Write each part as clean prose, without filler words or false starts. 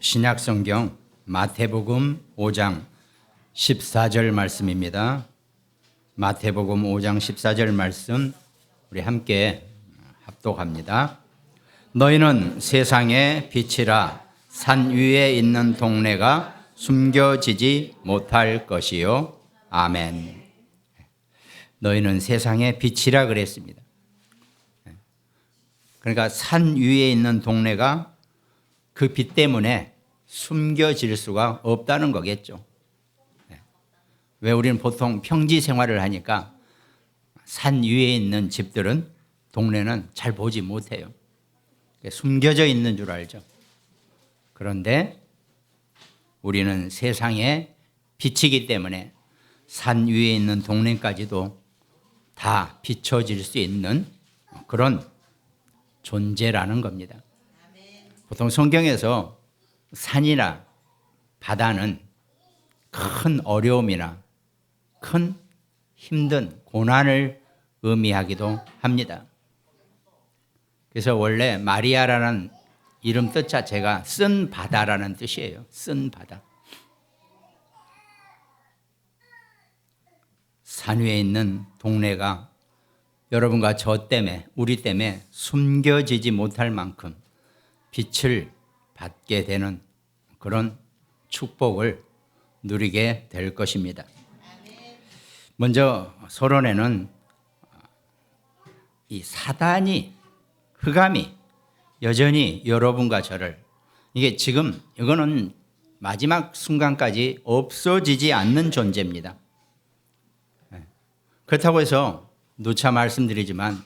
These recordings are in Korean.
신약성경 마태복음 5장 14절 말씀입니다. 마태복음 5장 14절 말씀 우리 함께 합독합니다. 너희는 세상의 빛이라. 산 위에 있는 동네가 숨겨지지 못할 것이요. 아멘. 너희는 세상의 빛이라 그랬습니다. 그러니까 산 위에 있는 동네가 그 빛 때문에 숨겨질 수가 없다는 거겠죠. 왜 우리는 보통 평지 생활을 하니까 산 위에 있는 집들은 동네는 잘 보지 못해요. 숨겨져 있는 줄 알죠. 그런데 우리는 세상의 빛이기 때문에 산 위에 있는 동네까지도 다 비춰질 수 있는 그런 존재라는 겁니다. 보통 성경에서 산이나 바다는 큰 어려움이나 큰 힘든 고난을 의미하기도 합니다. 그래서 원래 마리아라는 이름 뜻 자체가 쓴 바다라는 뜻이에요. 쓴 바다. 산 위에 있는 동네가 여러분과 저 때문에, 우리 때문에 숨겨지지 못할 만큼 빛을 받게 되는 그런 축복을 누리게 될 것입니다. 먼저 서론에는 이 사단이, 흑암이 여전히 여러분과 저를, 이게 지금 이거는 마지막 순간까지 없어지지 않는 존재입니다. 그렇다고 해서 누차 말씀드리지만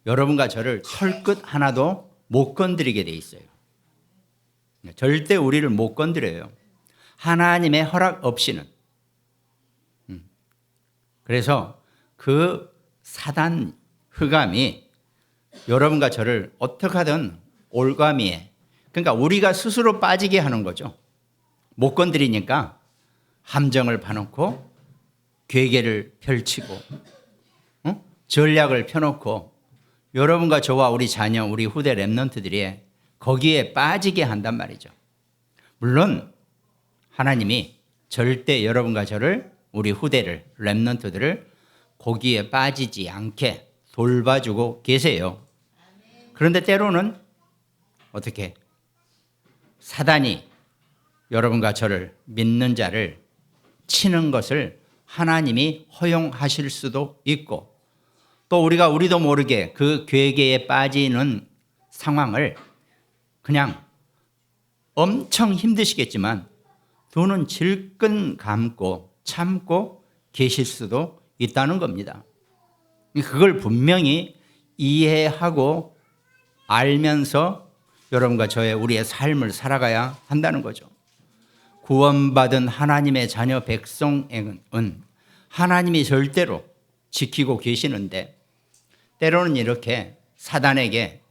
여러분과 저를 털끝 하나도 못 건드리게 돼 있어요. 절대 우리를 못 건드려요. 하나님의 허락 없이는. 그래서 그 사단 흑암이 여러분과 저를 어떻게 하든 올가미에, 그러니까 우리가 스스로 빠지게 하는 거죠. 못 건드리니까 함정을 파놓고 괴계를 펼치고 전략을 펴놓고 여러분과 저와 우리 자녀, 우리 후대 랩런트들이 거기에 빠지게 한단 말이죠. 물론 하나님이 절대 여러분과 저를, 우리 후대를, 랩런트들을 거기에 빠지지 않게 돌봐주고 계세요. 그런데 때로는 어떻게 사단이 여러분과 저를, 믿는 자를 치는 것을 하나님이 허용하실 수도 있고, 또 우리도 모르게 그 괴계에 빠지는 상황을 그냥 엄청 힘드시겠지만 두 눈 질끈 감고 참고 계실 수도 있다는 겁니다. 그걸 분명히 이해하고 알면서 여러분과 저의 우리의 삶을 살아가야 한다는 거죠. 구원받은 하나님의 자녀 백성은 하나님이 절대로 지키고 계시는데 때로는 이렇게 사단에게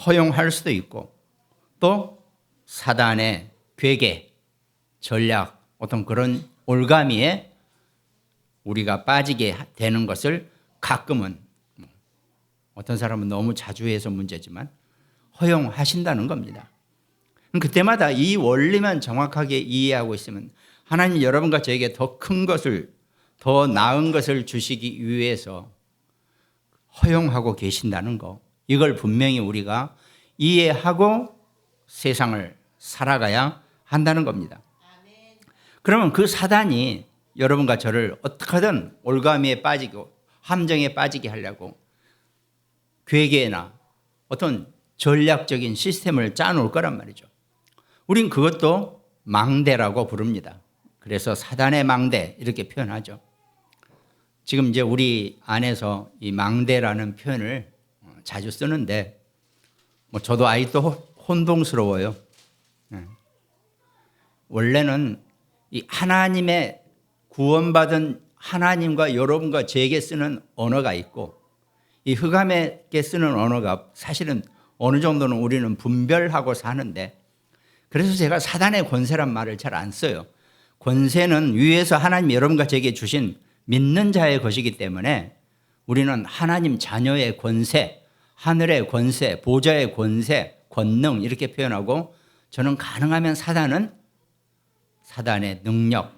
허용할 수도 있고, 또 사단의 괴계, 전략, 어떤 그런 올가미에 우리가 빠지게 되는 것을 가끔은, 어떤 사람은 너무 자주 해서 문제지만 허용하신다는 겁니다. 그때마다 이 원리만 정확하게 이해하고 있으면 하나님 여러분과 저에게 더 큰 것을, 더 나은 것을 주시기 위해서 허용하고 계신다는 거, 이걸 분명히 우리가 이해하고 세상을 살아가야 한다는 겁니다. 그러면 그 사단이 여러분과 저를 어떻게든 올가미에 빠지고 함정에 빠지게 하려고 괴계나 어떤 전략적인 시스템을 짜놓을 거란 말이죠. 우린 그것도 망대라고 부릅니다. 그래서 사단의 망대 이렇게 표현하죠. 지금 이제 우리 안에서 이 망대라는 표현을 자주 쓰는데 저도 아직도 혼동스러워요. 원래는 이 하나님의 구원받은 하나님과 여러분과 저에게 쓰는 언어가 있고, 이 흑암에게 쓰는 언어가 사실은 어느 정도는 우리는 분별하고 사는데, 그래서 제가 사단의 권세란 말을 잘 안 써요. 권세는 위에서 하나님 여러분과 저에게 주신 믿는 자의 것이기 때문에 우리는 하나님 자녀의 권세, 하늘의 권세, 보좌의 권세, 권능 이렇게 표현하고, 저는 가능하면 사단의 능력,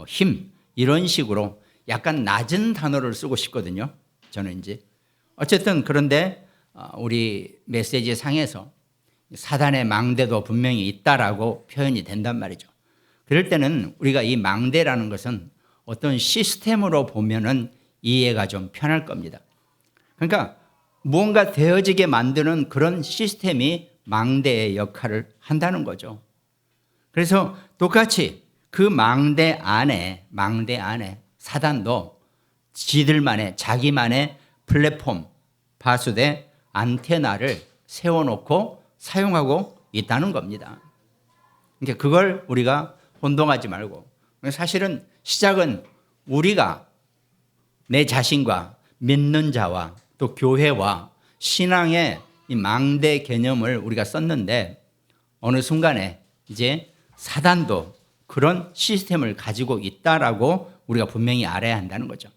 힘 이런 식으로 약간 낮은 단어를 쓰고 싶거든요. 저는 이제 어쨌든 그런데 우리 메시지 상에서 사단의 망대도 분명히 있다라고 표현이 된단 말이죠. 그럴 때는 우리가 이 망대라는 것은 어떤 시스템으로 보면은 이해가 좀 편할 겁니다. 그러니까 무언가 되어지게 만드는 그런 시스템이 망대의 역할을 한다는 거죠. 그래서 똑같이 그 망대 안에 사단도 자기만의 플랫폼, 바수대, 안테나를 세워놓고 사용하고 있다는 겁니다. 그러니까 그걸 우리가 혼동하지 말고, 사실은 시작은 우리가 내 자신과 믿는 자와 또 교회와 신앙의 이 망대 개념을 우리가 썼는데 어느 순간에 이제 사단도 그런 시스템을 가지고 있다라고 우리가 분명히 알아야 한다는 거죠.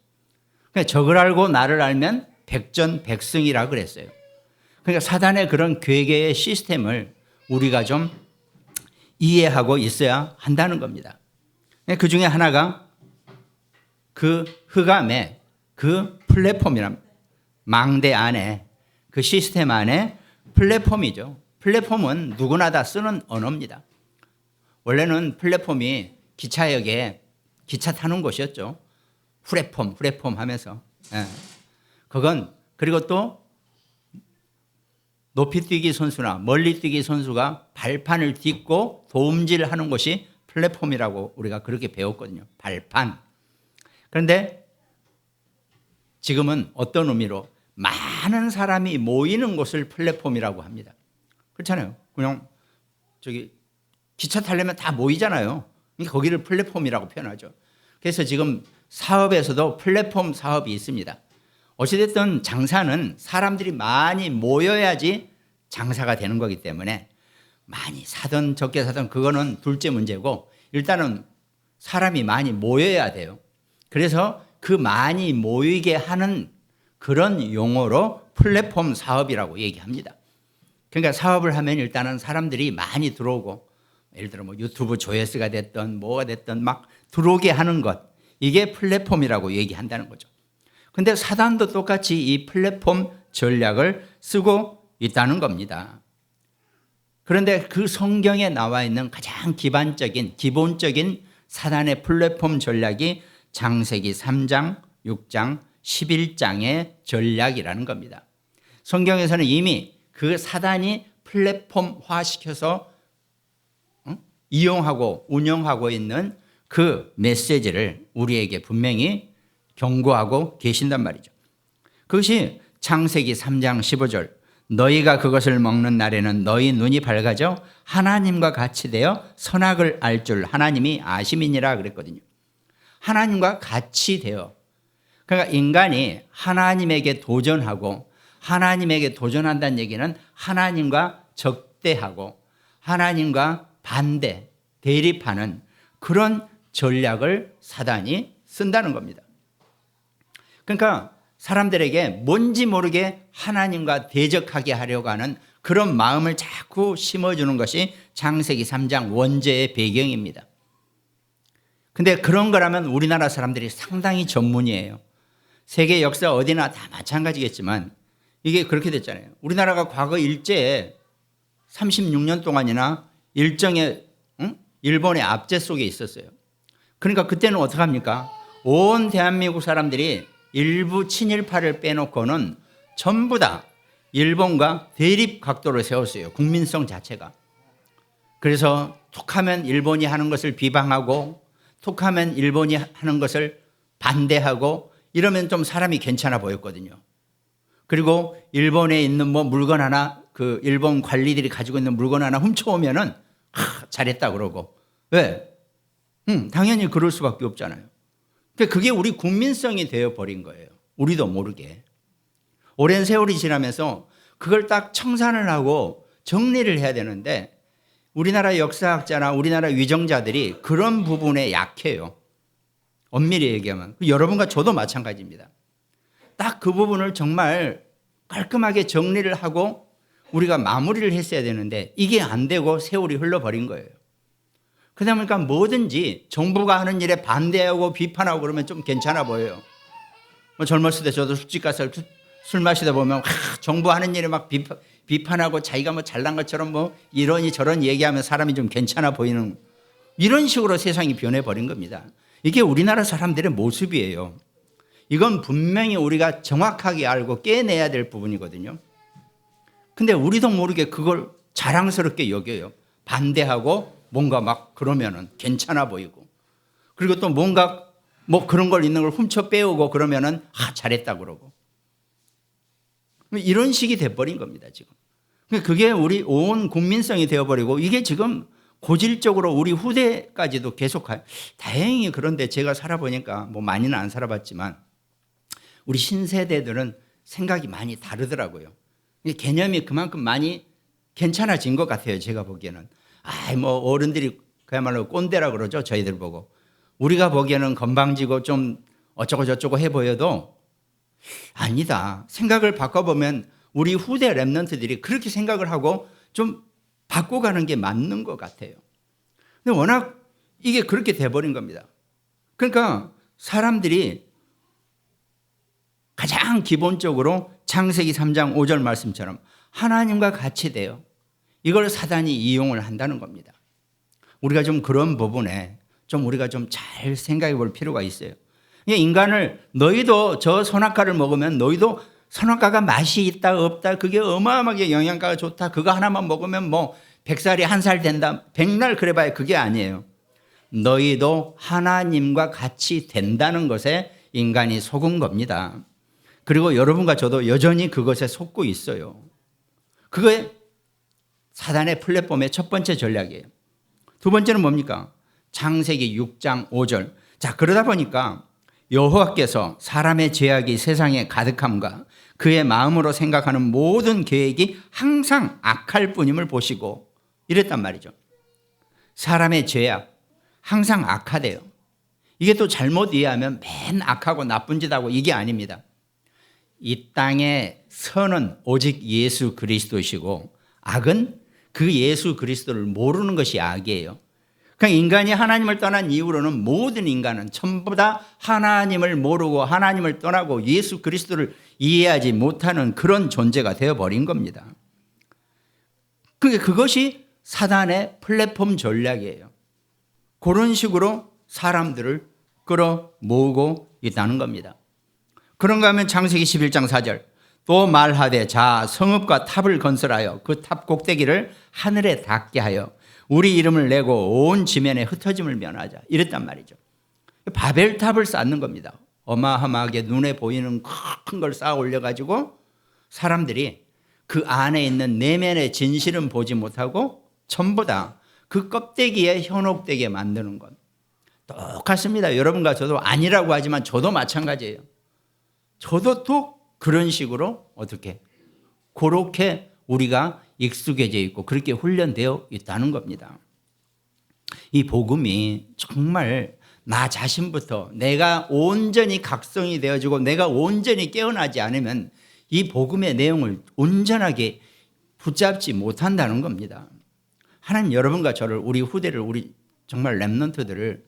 그러니까 적을 알고 나를 알면 백전백승이라 그랬어요. 그러니까 사단의 그런 괴계의 시스템을 우리가 좀 이해하고 있어야 한다는 겁니다. 그 중에 하나가 그 흑암의 그 플랫폼이랍니다. 망대 안에 그 시스템 안에 플랫폼이죠. 플랫폼은 누구나 다 쓰는 언어입니다. 원래는 플랫폼이 기차역에 기차 타는 곳이었죠. 후레폼 하면서. 그건 그리고 또 높이뛰기 선수나 멀리뛰기 선수가 발판을 딛고 도움질을 하는 곳이 플랫폼이라고 우리가 그렇게 배웠거든요. 발판. 그런데 지금은 어떤 의미로 많은 사람이 모이는 곳을 플랫폼이라고 합니다. 그렇잖아요. 그냥 기차 타려면 다 모이잖아요. 거기를 플랫폼이라고 표현하죠. 그래서 지금 사업에서도 플랫폼 사업이 있습니다. 어찌됐든 장사는 사람들이 많이 모여야지 장사가 되는 거기 때문에 많이 사든 적게 사든 그거는 둘째 문제고 일단은 사람이 많이 모여야 돼요. 그래서 그 많이 모이게 하는 그런 용어로 플랫폼 사업이라고 얘기합니다. 그러니까 사업을 하면 일단은 사람들이 많이 들어오고 예를 들어 유튜브 조회수가 됐든 뭐가 됐든 막 들어오게 하는 것 이게 플랫폼이라고 얘기한다는 거죠. 근데 사단도 똑같이 이 플랫폼 전략을 쓰고 있다는 겁니다. 그런데 그 성경에 나와 있는 가장 기본적인 사단의 플랫폼 전략이 창세기 3장, 6장, 11장의 전략이라는 겁니다. 성경에서는 이미 그 사단이 플랫폼화시켜서 이용하고 운영하고 있는 그 메시지를 우리에게 분명히 경고하고 계신단 말이죠. 그것이 창세기 3장 15절 너희가 그것을 먹는 날에는 너희 눈이 밝아져 하나님과 같이 되어 선악을 알 줄 하나님이 아심이니라 그랬거든요. 하나님과 같이 되어 그러니까 인간이 하나님에게 도전하고 하나님에게 도전한다는 얘기는 하나님과 적대하고 하나님과 대립하는 그런 전략을 사단이 쓴다는 겁니다. 그러니까 사람들에게 뭔지 모르게 하나님과 대적하게 하려고 하는 그런 마음을 자꾸 심어주는 것이 창세기 3장 원죄의 배경입니다. 근데 그런 거라면 우리나라 사람들이 상당히 전문이에요. 세계 역사 어디나 다 마찬가지겠지만 이게 그렇게 됐잖아요. 우리나라가 과거 일제에 36년 동안이나 일정의 일본의 압제 속에 있었어요. 그러니까 그때는 어떡합니까? 온 대한민국 사람들이 일부 친일파를 빼놓고는 전부 다 일본과 대립 각도를 세웠어요. 국민성 자체가. 그래서 툭하면 일본이 하는 것을 비방하고 툭하면 일본이 하는 것을 반대하고 이러면 좀 사람이 괜찮아 보였거든요. 그리고 일본에 있는 물건 하나 그 일본 관리들이 가지고 있는 물건 하나 훔쳐오면은 잘했다 그러고 왜? 당연히 그럴 수밖에 없잖아요. 그게 우리 국민성이 되어버린 거예요. 우리도 모르게. 오랜 세월이 지나면서 그걸 딱 청산을 하고 정리를 해야 되는데 우리나라 역사학자나 우리나라 위정자들이 그런 부분에 약해요. 엄밀히 얘기하면. 여러분과 저도 마찬가지입니다. 딱 그 부분을 정말 깔끔하게 정리를 하고 우리가 마무리를 했어야 되는데 이게 안 되고 세월이 흘러버린 거예요. 그러다 보니까 뭐든지 정부가 하는 일에 반대하고 비판하고 그러면 좀 괜찮아 보여요. 뭐 젊었을 때 저도 술집 가서 술 마시다 보면 정부 하는 일에 막 비판하고 자기가 뭐 잘난 것처럼 뭐 이러니 저런 얘기하면 사람이 좀 괜찮아 보이는 이런 식으로 세상이 변해버린 겁니다. 이게 우리나라 사람들의 모습이에요. 이건 분명히 우리가 정확하게 알고 깨내야 될 부분이거든요. 근데 우리도 모르게 그걸 자랑스럽게 여겨요. 반대하고 뭔가 막 그러면은 괜찮아 보이고. 그리고 또 뭔가 뭐 그런 걸 있는 걸 훔쳐 빼오고 그러면은 잘했다 그러고. 이런 식이 돼버린 겁니다, 지금. 그게 우리 온 국민성이 되어버리고 이게 지금 고질적으로 우리 후대까지도 계속해요. 다행히 그런데 제가 살아보니까 뭐 많이는 안 살아봤지만 우리 신세대들은 생각이 많이 다르더라고요. 개념이 그만큼 많이 괜찮아진 것 같아요. 제가 보기에는. 뭐 어른들이 그야말로 꼰대라 그러죠. 저희들 보고. 우리가 보기에는 건방지고 좀 어쩌고 저쩌고 해 보여도 아니다. 생각을 바꿔보면 우리 후대 랩런트들이 그렇게 생각을 하고 좀 바꿔가는 게 맞는 것 같아요. 근데 워낙 이게 그렇게 돼버린 겁니다. 그러니까 사람들이 가장 기본적으로 창세기 3장 5절 말씀처럼 하나님과 같이 돼요. 이걸 사단이 이용을 한다는 겁니다. 우리가 좀 그런 부분에 좀 우리가 좀 잘 생각해 볼 필요가 있어요. 인간을 너희도 저 선악과를 먹으면 너희도 선악과가 맛이 있다 없다 그게 어마어마하게 영양가가 좋다 그거 하나만 먹으면 뭐 100살이 1살 된다 100날 그래봐야 그게 아니에요. 너희도 하나님과 같이 된다는 것에 인간이 속은 겁니다. 그리고 여러분과 저도 여전히 그것에 속고 있어요. 그거에 사단의 플랫폼의 첫 번째 전략이에요. 두 번째는 뭡니까? 창세기 6장 5절. 자, 그러다 보니까 여호와께서 사람의 죄악이 세상에 가득함과 그의 마음으로 생각하는 모든 계획이 항상 악할 뿐임을 보시고 이랬단 말이죠. 사람의 죄악 항상 악하대요. 이게 또 잘못 이해하면 맨 악하고 나쁜 짓 하고 이게 아닙니다. 이 땅의 선은 오직 예수 그리스도시고 악은 그 예수 그리스도를 모르는 것이 악이에요. 그러니까 인간이 하나님을 떠난 이후로는 모든 인간은 전부 다 하나님을 모르고 하나님을 떠나고 예수 그리스도를 이해하지 못하는 그런 존재가 되어버린 겁니다. 그것이 사단의 플랫폼 전략이에요. 그런 식으로 사람들을 끌어모으고 있다는 겁니다. 그런가 하면 창세기 11장 4절 또 말하되 자 성읍과 탑을 건설하여 그 탑 꼭대기를 하늘에 닿게 하여 우리 이름을 내고 온 지면에 흩어짐을 면하자 이랬단 말이죠. 바벨탑을 쌓는 겁니다. 어마어마하게 눈에 보이는 큰 걸 쌓아 올려가지고 사람들이 그 안에 있는 내면의 진실은 보지 못하고 전부 다 그 껍데기에 현혹되게 만드는 것. 똑같습니다. 여러분과 저도 아니라고 하지만 저도 마찬가지예요. 저도 또 그런 식으로 어떻게 그렇게 우리가 익숙해져 있고 그렇게 훈련되어 있다는 겁니다. 이 복음이 정말 나 자신부터 내가 온전히 각성이 되어지고 내가 온전히 깨어나지 않으면 이 복음의 내용을 온전하게 붙잡지 못한다는 겁니다. 하나님 여러분과 저를 우리 후대를 우리 정말 랩런트들을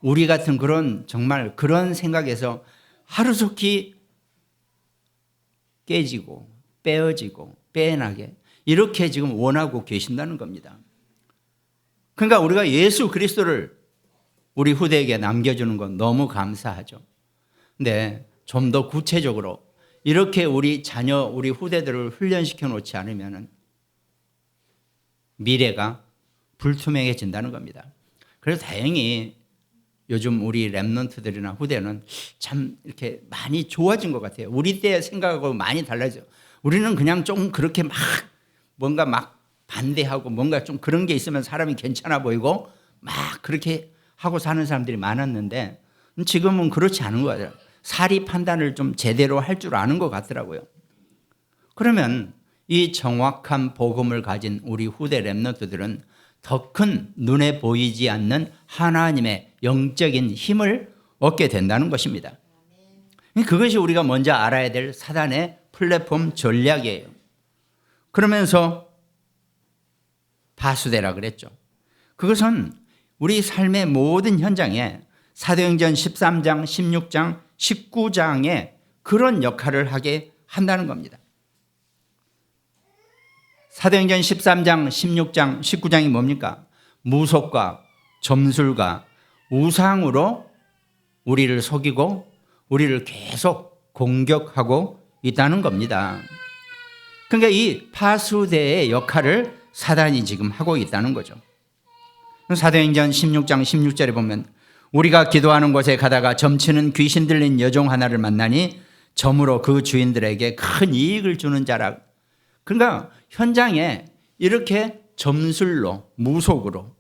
우리 같은 그런 정말 그런 생각에서 하루속히 깨지고 빼어지고 빼어나게 이렇게 지금 원하고 계신다는 겁니다. 그러니까 우리가 예수 그리스도를 우리 후대에게 남겨주는 건 너무 감사하죠. 근데 좀 더 구체적으로 이렇게 우리 자녀, 우리 후대들을 훈련시켜 놓지 않으면 미래가 불투명해진다는 겁니다. 그래서 다행히 요즘 우리 랩런트들이나 후대는 참 이렇게 많이 좋아진 것 같아요. 우리 때 생각하고 많이 달라져. 우리는 그냥 좀 그렇게 막 뭔가 막 반대하고 뭔가 좀 그런 게 있으면 사람이 괜찮아 보이고 막 그렇게 하고 사는 사람들이 많았는데 지금은 그렇지 않은 것 같아요. 사리 판단을 좀 제대로 할 줄 아는 것 같더라고요. 그러면 이 정확한 복음을 가진 우리 후대 랩런트들은 더 큰 눈에 보이지 않는 하나님의 영적인 힘을 얻게 된다는 것입니다. 그것이 우리가 먼저 알아야 될 사단의 플랫폼 전략이에요. 그러면서 파수되라 그랬죠. 그것은 우리 삶의 모든 현장에 사도행전 13장, 16장, 19장에 그런 역할을 하게 한다는 겁니다. 사도행전 13장, 16장, 19장이 뭡니까? 무속과 점술과 우상으로 우리를 속이고 우리를 계속 공격하고 있다는 겁니다. 그러니까 이 파수대의 역할을 사단이 지금 하고 있다는 거죠. 사도행전 16장 16절에 보면 우리가 기도하는 곳에 가다가 점치는 귀신 들린 여종 하나를 만나니 점으로 그 주인들에게 큰 이익을 주는 자라. 그러니까 현장에 이렇게 점술로 무속으로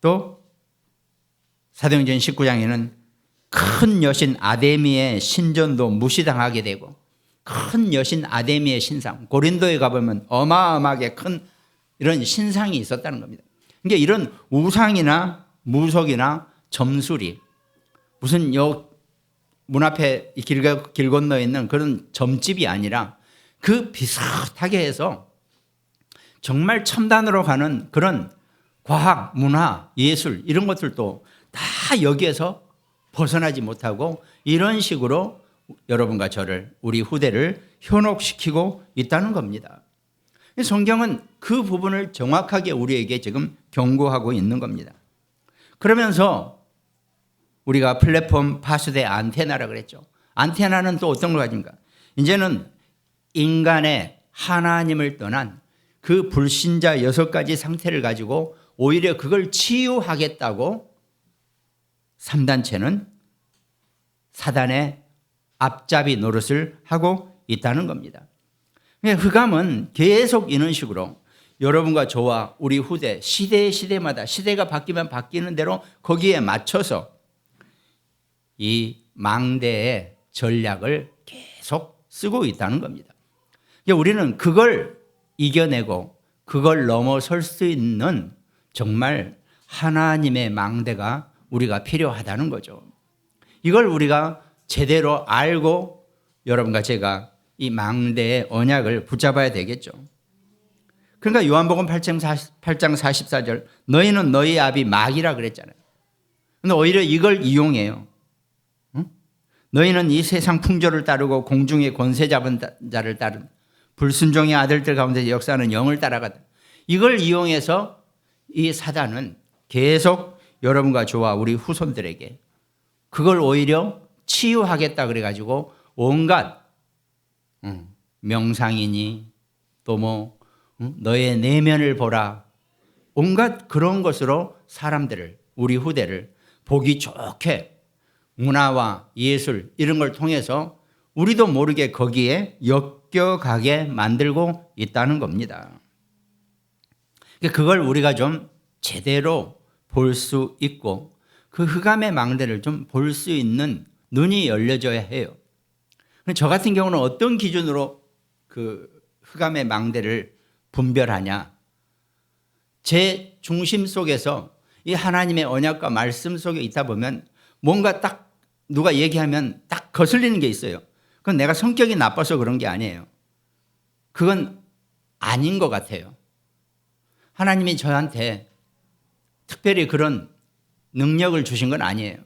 또 사도행전 19장에는 큰 여신 아데미의 신전도 무시당하게 되고 큰 여신 아데미의 신상 고린도에 가보면 어마어마하게 큰 이런 신상이 있었다는 겁니다. 그러니까 이런 우상이나 무속이나 점술이 무슨 문 앞에 길 건너에 있는 그런 점집이 아니라 그 비슷하게 해서 정말 첨단으로 가는 그런 과학, 문화, 예술 이런 것들도 다 여기에서 벗어나지 못하고 이런 식으로 여러분과 저를 우리 후대를 현혹시키고 있다는 겁니다. 성경은 그 부분을 정확하게 우리에게 지금 경고하고 있는 겁니다. 그러면서 우리가 플랫폼 파수대 안테나라 그랬죠. 안테나는 또 어떤 걸 가진가? 이제는 인간의 하나님을 떠난 그 불신자 6가지 상태를 가지고 오히려 그걸 치유하겠다고 3단체는 사단의 앞잡이 노릇을 하고 있다는 겁니다. 흑암은 계속 이런 식으로 여러분과 저와 우리 후대 시대마다 시대가 바뀌면 바뀌는 대로 거기에 맞춰서 이 망대의 전략을 계속 쓰고 있다는 겁니다. 우리는 그걸 이겨내고 그걸 넘어설 수 있는 정말 하나님의 망대가 우리가 필요하다는 거죠. 이걸 우리가 제대로 알고 여러분과 제가 이 망대의 언약을 붙잡아야 되겠죠. 그러니까 요한복음 8장 44절 너희는 너희 아비 마귀라 그랬잖아요. 근데 오히려 이걸 이용해요. 너희는 이 세상 풍조를 따르고 공중의 권세 잡은 자를 따른 불순종의 아들들 가운데 역사하는 영을 따라가다. 이걸 이용해서 이 사단은 계속 여러분과 저와 우리 후손들에게 그걸 오히려 치유하겠다 그래가지고 온갖 명상이니 또 뭐 너의 내면을 보라 온갖 그런 것으로 사람들을 우리 후대를 보기 좋게 문화와 예술 이런 걸 통해서 우리도 모르게 거기에 엮여가게 만들고 있다는 겁니다. 그걸 우리가 좀 제대로 볼 수 있고 그 흑암의 망대를 좀 볼 수 있는 눈이 열려져야 해요. 저 같은 경우는 어떤 기준으로 그 흑암의 망대를 분별하냐? 제 중심 속에서 이 하나님의 언약과 말씀 속에 있다 보면 뭔가 딱 누가 얘기하면 딱 거슬리는 게 있어요. 그건 내가 성격이 나빠서 그런 게 아니에요. 그건 아닌 것 같아요. 하나님이 저한테 특별히 그런 능력을 주신 건 아니에요.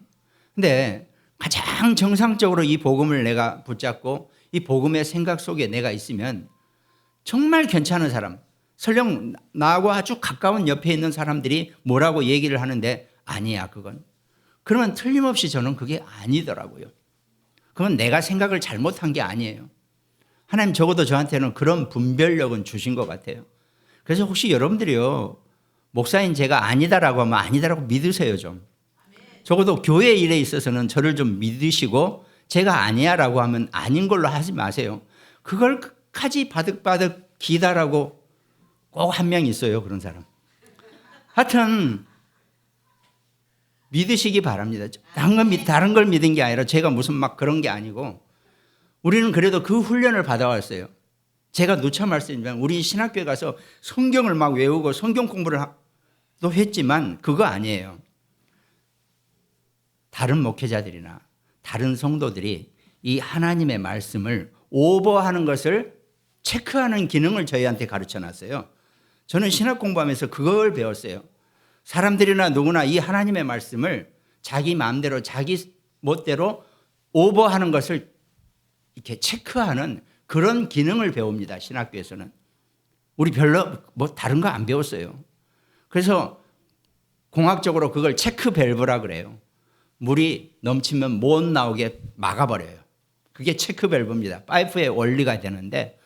근데 가장 정상적으로 이 복음을 내가 붙잡고 이 복음의 생각 속에 내가 있으면 정말 괜찮은 사람, 설령 나하고 아주 가까운 옆에 있는 사람들이 뭐라고 얘기를 하는데 아니야 그건. 그러면 틀림없이 저는 그게 아니더라고요. 그건 내가 생각을 잘못한 게 아니에요. 하나님 적어도 저한테는 그런 분별력은 주신 것 같아요. 그래서 혹시 여러분들이요 목사인 제가 아니다라고 하면 아니다라고 믿으세요 좀. 적어도 교회 일에 있어서는 저를 좀 믿으시고 제가 아니야라고 하면 아닌 걸로 하지 마세요. 그걸 끝까지 바득바득 기다라고 꼭 한 명 있어요 그런 사람. 하여튼 믿으시기 바랍니다. 다른 걸 믿은 게 아니라 제가 무슨 막 그런 게 아니고 우리는 그래도 그 훈련을 받아왔어요. 제가 누차 말씀드리면 우리 신학교에 가서 성경을 막 외우고 성경 공부를 또 했지만 그거 아니에요. 다른 목회자들이나 다른 성도들이 이 하나님의 말씀을 오버하는 것을 체크하는 기능을 저희한테 가르쳐 놨어요. 저는 신학 공부하면서 그걸 배웠어요. 사람들이나 누구나 이 하나님의 말씀을 자기 마음대로 자기 멋대로 오버하는 것을 이렇게 체크하는 그런 기능을 배웁니다. 신학교에서는. 우리 별로 뭐 다른 거 안 배웠어요. 그래서 공학적으로 그걸 체크 밸브라 그래요. 물이 넘치면 못 나오게 막아버려요. 그게 체크 밸브입니다. 파이프의 원리가 되는데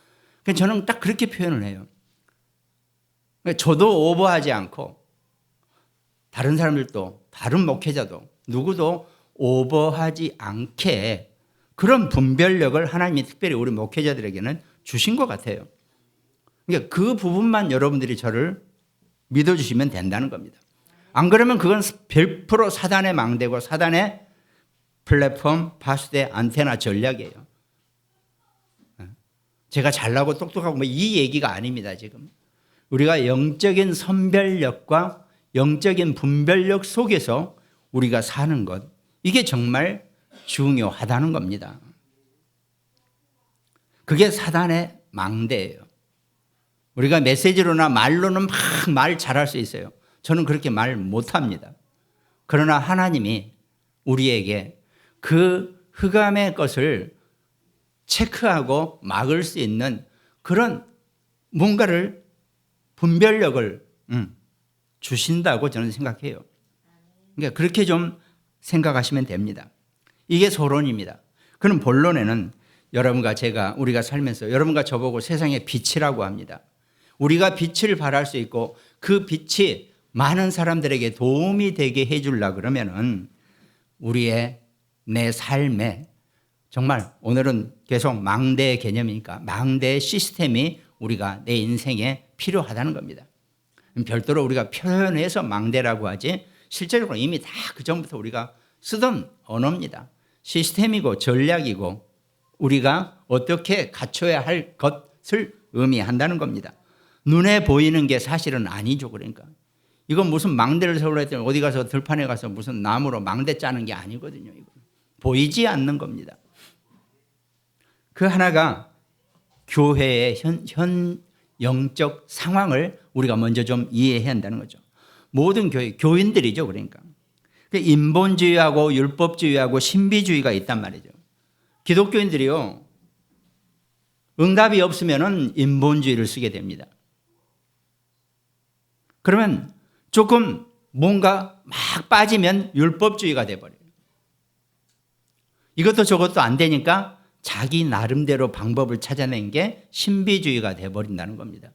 저는 딱 그렇게 표현을 해요. 저도 오버하지 않고 다른 사람들도 다른 목회자도 누구도 오버하지 않게 그런 분별력을 하나님이 특별히 우리 목회자들에게는 주신 것 같아요. 그러니까 그 부분만 여러분들이 저를 믿어주시면 된다는 겁니다. 안 그러면 그건 100% 사단의 망대고 사단의 플랫폼, 파수대, 안테나 전략이에요. 제가 잘나고 똑똑하고 뭐 이 얘기가 아닙니다. 지금 우리가 영적인 선별력과 영적인 분별력 속에서 우리가 사는 것, 이게 정말 중요하다는 겁니다. 그게 사단의 망대예요. 우리가 메시지로나 말로는 막 말 잘할 수 있어요. 저는 그렇게 말 못합니다. 그러나 하나님이 우리에게 그 흑암의 것을 체크하고 막을 수 있는 그런 뭔가를 분별력을 주신다고 저는 생각해요. 그러니까 그렇게 좀 생각하시면 됩니다. 이게 소론입니다. 그럼 본론에는 여러분과 제가 우리가 살면서 여러분과 저보고 세상의 빛이라고 합니다. 우리가 빛을 발할 수 있고 그 빛이 많은 사람들에게 도움이 되게 해주려고 그러면은 우리의 내 삶에 정말 오늘은 계속 망대의 개념이니까 망대의 시스템이 우리가 내 인생에 필요하다는 겁니다. 별도로 우리가 표현해서 망대라고 하지 실제로 이미 다 그전부터 우리가 쓰던 언어입니다. 시스템이고 전략이고 우리가 어떻게 갖춰야 할 것을 의미한다는 겁니다. 눈에 보이는 게 사실은 아니죠. 그러니까 이건 무슨 망대를 세우려 했더니 어디 가서 들판에 가서 무슨 나무로 망대 짜는 게 아니거든요. 이건 보이지 않는 겁니다. 그 하나가 교회의 현 영적 상황을 우리가 먼저 좀 이해해야 한다는 거죠. 모든 교인들이죠. 그러니까 인본주의하고 율법주의하고 신비주의가 있단 말이죠. 기독교인들이요, 응답이 없으면 인본주의를 쓰게 됩니다. 그러면 조금 뭔가 막 빠지면 율법주의가 돼버려요. 이것도 저것도 안 되니까 자기 나름대로 방법을 찾아낸 게 신비주의가 돼버린다는 겁니다.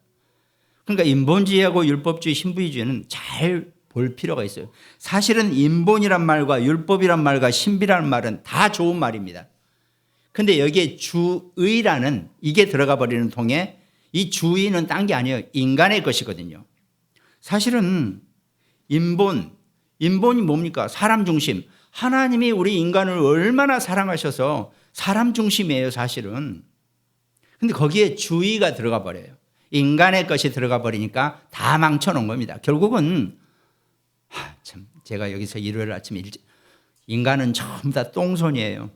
그러니까 인본주의하고 율법주의, 신비주의는 잘 볼 필요가 있어요. 사실은 인본이란 말과 율법이란 말과 신비라는 말은 다 좋은 말입니다. 근데 여기에 주의라는 이게 들어가 버리는 통에 이 주의는 딴 게 아니에요. 인간의 것이거든요. 사실은 인본이 뭡니까? 사람 중심. 하나님이 우리 인간을 얼마나 사랑하셔서 사람 중심이에요, 사실은. 근데 거기에 주의가 들어가 버려요. 인간의 것이 들어가 버리니까 다 망쳐놓은 겁니다. 결국은 참 제가 여기서 일요일 아침에 인간은 전부 다 똥손이에요.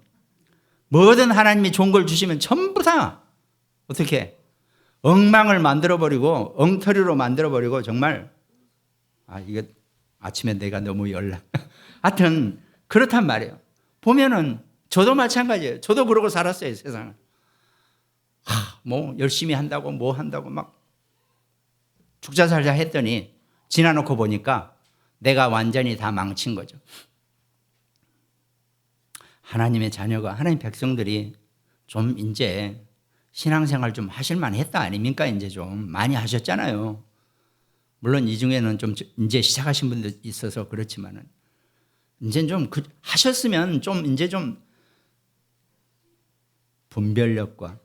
뭐든 하나님이 좋은 걸 주시면 전부 다 어떻게 엉망을 만들어버리고 엉터리로 만들어버리고 정말 이거 아침에 내가 너무 하여튼 그렇단 말이에요. 보면은 저도 마찬가지예요. 저도 그러고 살았어요, 세상을. 뭐 열심히 한다고 뭐 한다고 막 죽자 살자 했더니 지나놓고 보니까 내가 완전히 다 망친 거죠. 하나님의 자녀가, 하나님 백성들이 좀 이제 신앙생활 좀 하실만 했다 아닙니까? 이제 좀 많이 하셨잖아요. 물론 이 중에는 좀 이제 시작하신 분들 있어서 그렇지만은 이제 좀 하셨으면 좀 이제 좀 분별력과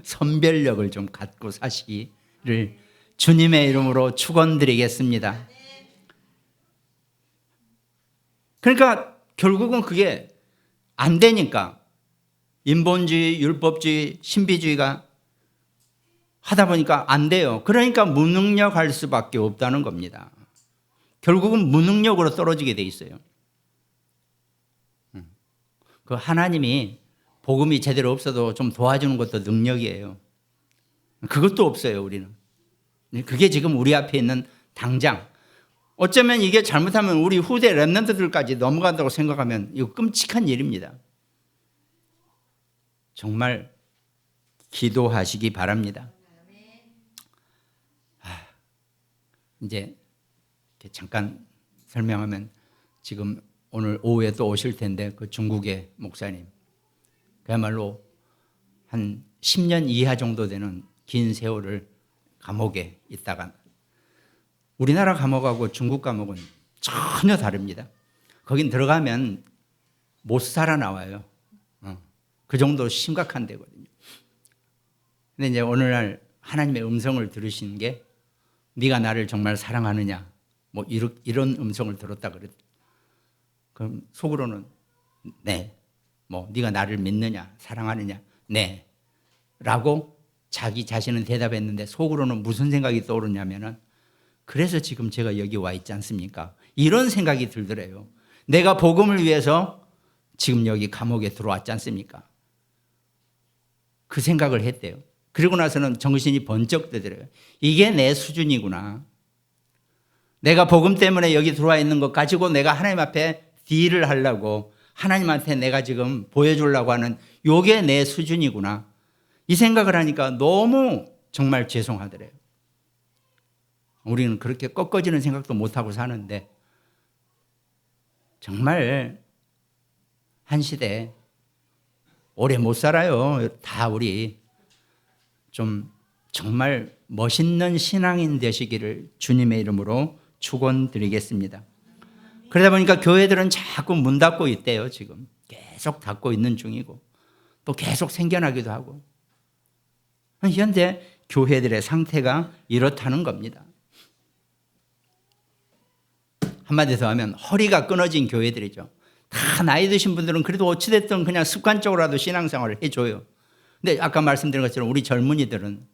선별력을 좀 갖고 사시기를 주님의 이름으로 축원드리겠습니다. 그러니까 결국은 그게 안 되니까 인본주의, 율법주의, 신비주의가 하다 보니까 안 돼요. 그러니까 무능력할 수밖에 없다는 겁니다. 결국은 무능력으로 떨어지게 돼 있어요. 그 하나님이 복음이 제대로 없어도 좀 도와주는 것도 능력이에요. 그것도 없어요, 우리는. 그게 지금 우리 앞에 있는 당장. 어쩌면 이게 잘못하면 우리 후대 랩런트들까지 넘어간다고 생각하면 이거 끔찍한 일입니다. 정말 기도하시기 바랍니다. 이제 잠깐 설명하면 지금 오늘 오후에 또 오실 텐데 그 중국의 목사님 그야말로 한 10년 이하 정도 되는 긴 세월을 감옥에 있다가 우리나라 감옥하고 중국 감옥은 전혀 다릅니다. 거긴 들어가면 못 살아나와요. 그 정도로 심각한 데거든요. 근데 이제 오늘날 하나님의 음성을 들으신 게 네가 나를 정말 사랑하느냐 뭐 이런 음성을 들었다 그랬더니 그럼 속으로는 네. 뭐 네가 나를 믿느냐 사랑하느냐 네. 라고 자기 자신은 대답했는데 속으로는 무슨 생각이 떠오르냐면은 그래서 지금 제가 여기 와 있지 않습니까? 이런 생각이 들더래요. 내가 복음을 위해서 지금 여기 감옥에 들어왔지 않습니까? 그 생각을 했대요. 그리고 나서는 정신이 번쩍 뜨더래요. 이게 내 수준이구나. 내가 복음 때문에 여기 들어와 있는 것 가지고 내가 하나님 앞에 딜을 하려고 하나님한테 내가 지금 보여주려고 하는 이게 내 수준이구나. 이 생각을 하니까 너무 정말 죄송하더래요. 우리는 그렇게 꺾어지는 생각도 못하고 사는데 정말 한 시대 오래 못 살아요. 다 우리 좀 정말 멋있는 신앙인 되시기를 주님의 이름으로 축원드리겠습니다. 그러다 보니까 교회들은 자꾸 문 닫고 있대요. 지금 계속 닫고 있는 중이고 또 계속 생겨나기도 하고 현재 교회들의 상태가 이렇다는 겁니다. 한마디로 하면 허리가 끊어진 교회들이죠. 다 나이 드신 분들은 그래도 어찌됐든 그냥 습관적으로라도 신앙생활을 해줘요. 근데 아까 말씀드린 것처럼 우리 젊은이들은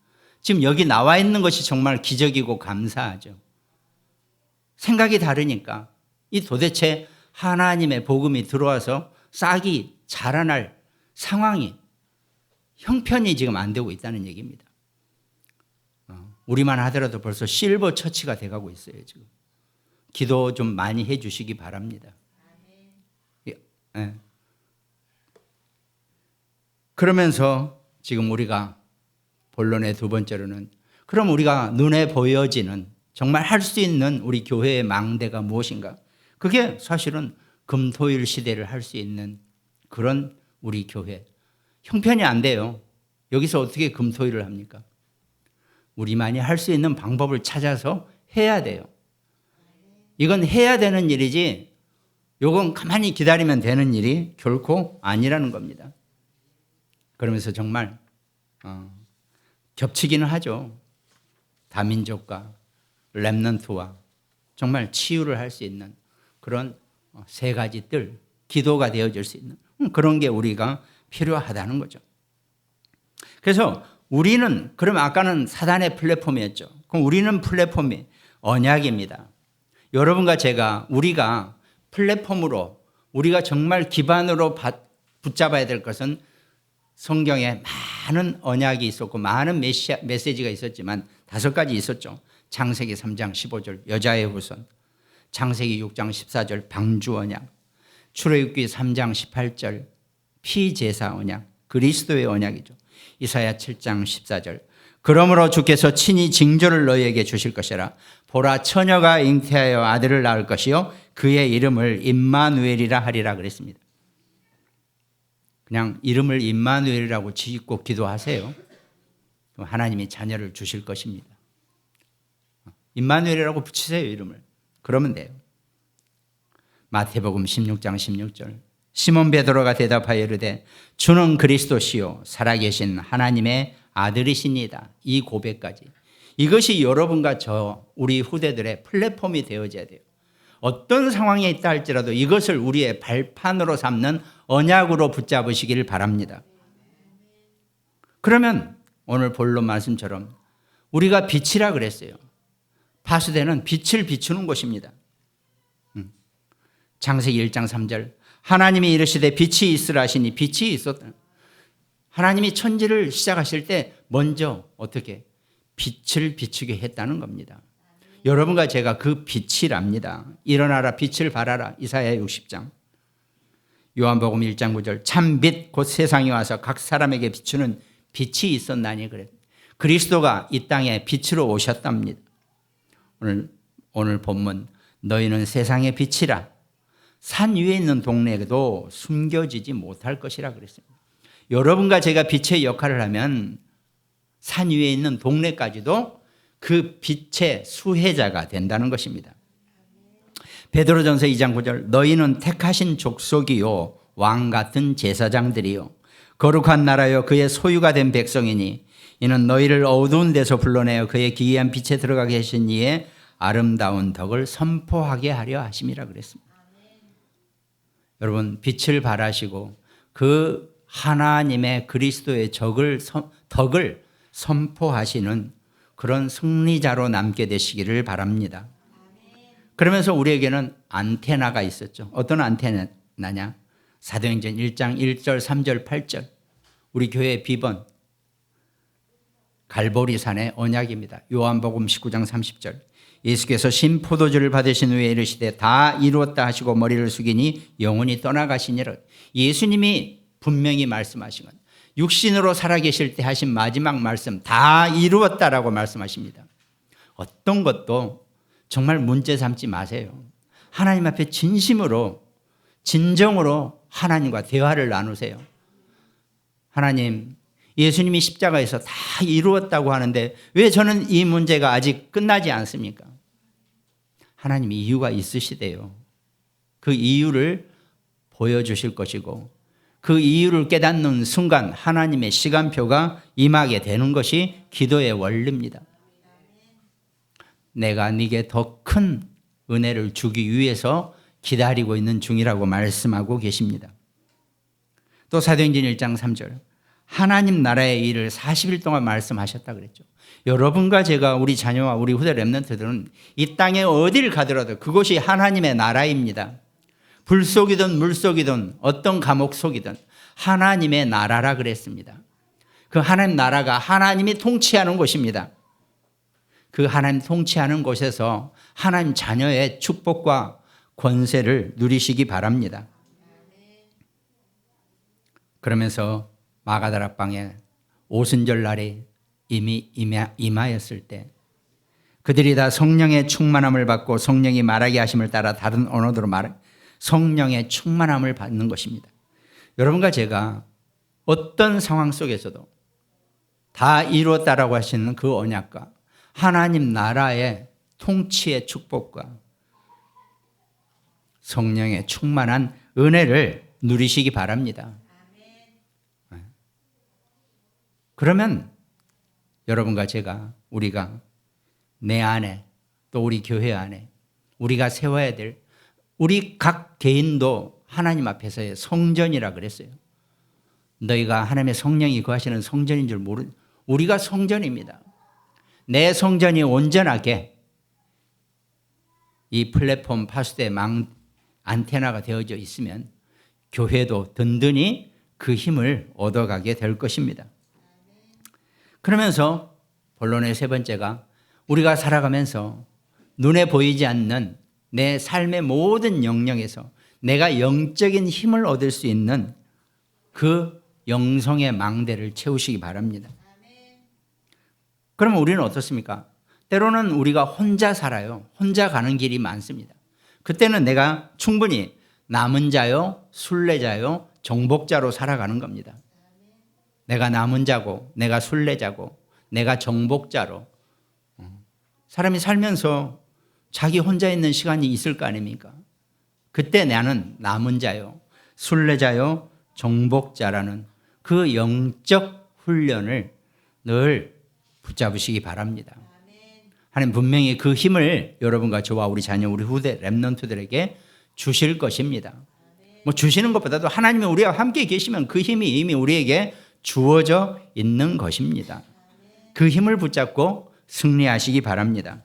지금 여기 나와 있는 것이 정말 기적이고 감사하죠. 생각이 다르니까 이 도대체 하나님의 복음이 들어와서 싹이 자라날 상황이 형편이 지금 안 되고 있다는 얘기입니다. 우리만 하더라도 벌써 실버 처치가 돼가고 있어요. 지금 기도 좀 많이 해 주시기 바랍니다. 네. 그러면서 지금 우리가 본론의 두 번째로는 그럼 우리가 눈에 보여지는 정말 할 수 있는 우리 교회의 망대가 무엇인가? 그게 사실은 금토일 시대를 할 수 있는 그런 우리 교회. 형편이 안 돼요. 여기서 어떻게 금토일을 합니까? 우리만이 할 수 있는 방법을 찾아서 해야 돼요. 이건 해야 되는 일이지 이건 가만히 기다리면 되는 일이 결코 아니라는 겁니다. 그러면서 정말 겹치기는 하죠. 다민족과 렘넌트와 정말 치유를 할 수 있는 그런 세 가지 뜰, 기도가 되어질 수 있는 그런 게 우리가 필요하다는 거죠. 그래서 우리는 그럼 아까는 사단의 플랫폼이었죠. 그럼 우리는 플랫폼이 언약입니다. 여러분과 제가 우리가 플랫폼으로 우리가 정말 기반으로 붙잡아야 될 것은 성경에 많은 언약이 있었고 많은 메시지가 있었지만 5가지 있었죠. 창세기 3장 15절 여자의 후손, 창세기 6장 14절 방주 언약, 출애굽기 3장 18절 피제사 언약, 그리스도의 언약이죠. 이사야 7장 14절 그러므로 주께서 친히 징조를 너희에게 주실 것이라. 보라 처녀가 잉태하여 아들을 낳을 것이요 그의 이름을 임마누엘이라 하리라 그랬습니다. 그냥 이름을 임마누엘이라고 짓고 기도하세요. 그럼 하나님이 자녀를 주실 것입니다. 임마누엘이라고 붙이세요, 이름을. 그러면 돼요. 마태복음 16장 16절 시몬 베드로가 대답하여 이르되 주는 그리스도시요 살아계신 하나님의 아들이시니다. 이 고백까지. 이것이 여러분과 저 우리 후대들의 플랫폼이 되어져야 돼요. 어떤 상황에 있다 할지라도 이것을 우리의 발판으로 삼는 언약으로 붙잡으시기를 바랍니다. 그러면 오늘 본론 말씀처럼 우리가 빛이라 그랬어요. 파수대는 빛을 비추는 곳입니다. 창세기 1장 3절 하나님이 이르시되 빛이 있으라 하시니 빛이 있었다. 하나님이 천지를 시작하실 때 먼저 어떻게 빛을 비추게 했다는 겁니다. 여러분과 제가 그 빛이랍니다. 일어나라 빛을 발하라. 이사야 60장. 요한복음 1장 9절. 참 빛 곧 세상에 와서 각 사람에게 비추는 빛이 있었나니 그래. 그리스도가 이 땅에 빛으로 오셨답니다. 오늘 본문 너희는 세상의 빛이라. 산 위에 있는 동네에도 숨겨지지 못할 것이라 그랬습니다. 여러분과 제가 빛의 역할을 하면 산 위에 있는 동네까지도 그 빛의 수혜자가 된다는 것입니다. 베드로전서 2장 9절. 너희는 택하신 족속이요 왕 같은 제사장들이요 거룩한 나라요 그의 소유가 된 백성이니 이는 너희를 어두운 데서 불러내어 그의 기이한 빛에 들어가게 하신 이의 아름다운 덕을 선포하게 하려 하심이라 그랬습니다. 여러분 빛을 발하시고 그 하나님의 그리스도의 덕을 선포하시는 그런 승리자로 남게 되시기를 바랍니다. 그러면서 우리에게는 안테나가 있었죠. 어떤 안테나냐? 사도행전 1장 1절 3절 8절 우리 교회의 비번 갈보리산의 언약입니다. 요한복음 19장 30절 예수께서 신포도주를 받으신 후에 이르시되 다 이루었다 하시고 머리를 숙이니 영혼이 떠나가시니라. 예수님이 분명히 말씀하신 것 육신으로 살아계실 때 하신 마지막 말씀 다 이루었다라고 말씀하십니다. 어떤 것도 정말 문제 삼지 마세요. 하나님 앞에 진심으로 진정으로 하나님과 대화를 나누세요. 하나님 예수님이 십자가에서 다 이루었다고 하는데 왜 저는 이 문제가 아직 끝나지 않습니까? 하나님이 이유가 있으시대요. 그 이유를 보여주실 것이고 그 이유를 깨닫는 순간 하나님의 시간표가 임하게 되는 것이 기도의 원리입니다. 내가 네게 더 큰 은혜를 주기 위해서 기다리고 있는 중이라고 말씀하고 계십니다. 또 사도행전 1장 3절 하나님 나라의 일을 40일 동안 말씀하셨다 그랬죠. 여러분과 제가 우리 자녀와 우리 후대 렘넌트들은 이 땅에 어디를 가더라도 그곳이 하나님의 나라입니다. 불 속이든 물 속이든 어떤 감옥 속이든 하나님의 나라라 그랬습니다. 그 하나님 나라가 하나님이 통치하는 곳입니다. 그 하나님 통치하는 곳에서 하나님 자녀의 축복과 권세를 누리시기 바랍니다. 그러면서 마가다락방에 오순절 날에 이미 임하였을 때 그들이 다 성령의 충만함을 받고 성령이 말하게 하심을 따라 다른 언어로 성령의 충만함을 받는 것입니다. 여러분과 제가 어떤 상황 속에서도 다 이루었다라고 하시는 그 언약과 하나님 나라의 통치의 축복과 성령의 충만한 은혜를 누리시기 바랍니다. 그러면 여러분과 제가 우리가 내 안에 또 우리 교회 안에 우리가 세워야 될 우리 각 개인도 하나님 앞에서의 성전이라 그랬어요. 너희가 하나님의 성령이 거하시는 성전인 줄 우리가 성전입니다. 내 성전이 온전하게 이 플랫폼 파수대 안테나가 되어져 있으면 교회도 든든히 그 힘을 얻어가게 될 것입니다. 그러면서 본론의 세 번째가 우리가 살아가면서 눈에 보이지 않는 내 삶의 모든 영역에서 내가 영적인 힘을 얻을 수 있는 그 영성의 망대를 채우시기 바랍니다. 그러면 우리는 어떻습니까? 때로는 우리가 혼자 살아요. 혼자 가는 길이 많습니다. 그때는 내가 충분히 남은 자요, 순례자요, 정복자로 살아가는 겁니다. 내가 남은 자고, 내가 순례자고, 내가 정복자로. 사람이 살면서 자기 혼자 있는 시간이 있을 거 아닙니까? 그때 나는 남은 자요, 순례자요, 정복자라는 그 영적 훈련을 늘 붙잡으시기 바랍니다. 하나님 분명히 그 힘을 여러분과 저와 우리 자녀, 우리 후대 렘넌트들에게 주실 것입니다. 뭐 주시는 것보다도 하나님이 우리와 함께 계시면 그 힘이 이미 우리에게 주어져 있는 것입니다. 그 힘을 붙잡고 승리하시기 바랍니다.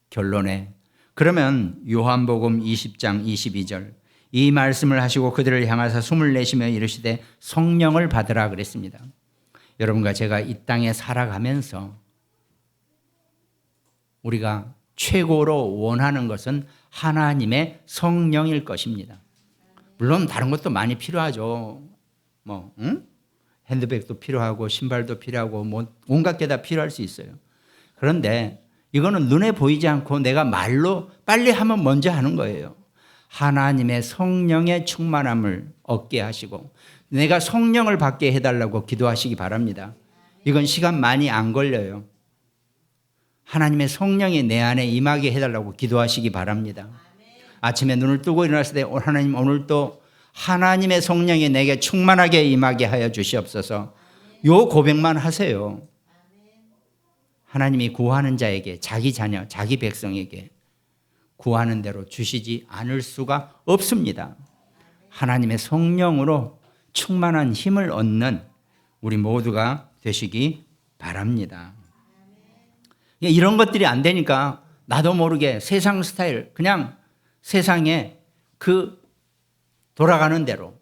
결론에 그러면 요한복음 20장 22절 이 말씀을 하시고 그들을 향하사 숨을 내쉬며 이르시되 성령을 받으라 그랬습니다. 여러분과 제가 이 땅에 살아가면서 우리가 최고로 원하는 것은 하나님의 성령일 것입니다. 물론 다른 것도 많이 필요하죠. 핸드백도 필요하고 신발도 필요하고 온갖 게 다 필요할 수 있어요. 그런데 이거는 눈에 보이지 않고 내가 말로 빨리 하면 먼저 하는 거예요. 하나님의 성령의 충만함을 얻게 하시고 내가 성령을 받게 해달라고 기도하시기 바랍니다. 이건 시간 많이 안 걸려요. 하나님의 성령이 내 안에 임하게 해달라고 기도하시기 바랍니다. 아침에 눈을 뜨고 일어났을 때 하나님 오늘도 하나님의 성령이 내게 충만하게 임하게 하여 주시옵소서. 요 고백만 하세요. 하나님이 구하는 자에게 자기 자녀, 자기 백성에게 구하는 대로 주시지 않을 수가 없습니다. 하나님의 성령으로 충만한 힘을 얻는 우리 모두가 되시기 바랍니다. 이런 것들이 안 되니까 나도 모르게 세상 스타일, 그냥 세상에 그 돌아가는 대로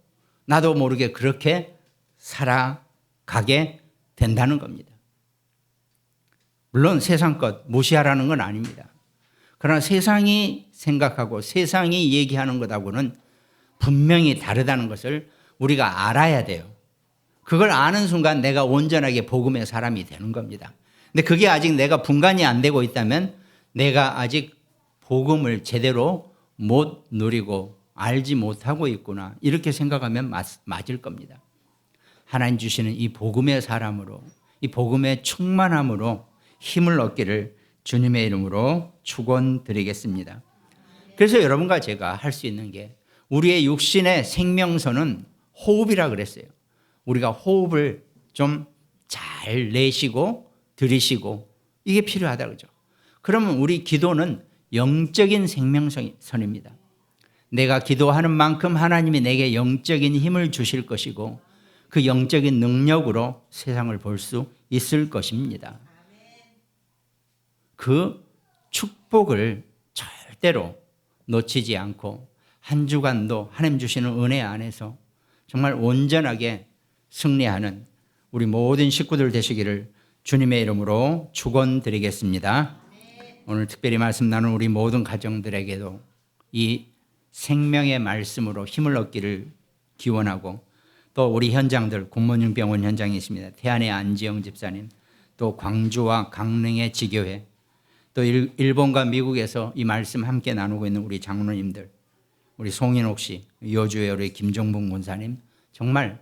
나도 모르게 그렇게 살아가게 된다는 겁니다. 물론 세상 것 무시하라는 건 아닙니다. 그러나 세상이 생각하고 세상이 얘기하는 것하고는 분명히 다르다는 것을 우리가 알아야 돼요. 그걸 아는 순간 내가 온전하게 복음의 사람이 되는 겁니다. 근데 그게 아직 내가 분간이 안 되고 있다면 내가 아직 복음을 제대로 못 누리고 알지 못하고 있구나 이렇게 생각하면 맞을 겁니다. 하나님 주시는 이 복음의 사람으로 이 복음의 충만함으로 힘을 얻기를 주님의 이름으로 축원드리겠습니다. 그래서 여러분과 제가 할 수 있는 게 우리의 육신의 생명선은 호흡이라 그랬어요. 우리가 호흡을 좀 잘 내쉬고 들이쉬고 이게 필요하다 그러죠. 그러면 우리 기도는 영적인 생명선입니다. 내가 기도하는 만큼 하나님이 내게 영적인 힘을 주실 것이고 그 영적인 능력으로 세상을 볼 수 있을 것입니다. 그 축복을 절대로 놓치지 않고 한 주간도 하나님 주시는 은혜 안에서 정말 온전하게 승리하는 우리 모든 식구들 되시기를 주님의 이름으로 축원드리겠습니다. 오늘 특별히 말씀 나눈 우리 모든 가정들에게도 이 생명의 말씀으로 힘을 얻기를 기원하고 또 우리 현장들 굿모닝병원 현장이 있습니다. 태안의 안지영 집사님, 또 광주와 강릉의 지교회, 또 일본과 미국에서 이 말씀 함께 나누고 있는 우리 장로님들, 우리 송인옥 씨, 여주의 우리 김종봉 권사님, 정말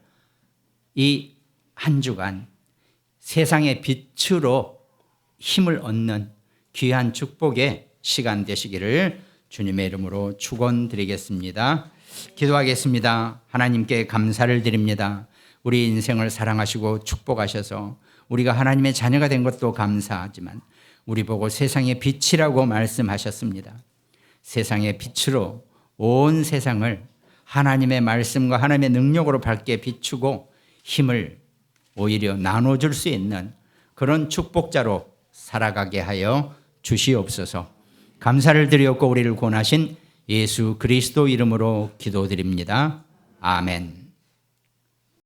이 한 주간 세상의 빛으로 힘을 얻는 귀한 축복의 시간 되시기를 주님의 이름으로 축원드리겠습니다. 기도하겠습니다. 하나님께 감사를 드립니다. 우리 인생을 사랑하시고 축복하셔서 우리가 하나님의 자녀가 된 것도 감사하지만 우리 보고 세상의 빛이라고 말씀하셨습니다. 세상의 빛으로 온 세상을 하나님의 말씀과 하나님의 능력으로 밝게 비추고 힘을 오히려 나눠줄 수 있는 그런 축복자로 살아가게 하여 주시옵소서. 감사를 드리옵고 우리를 구원하신 예수 그리스도 이름으로 기도드립니다. 아멘.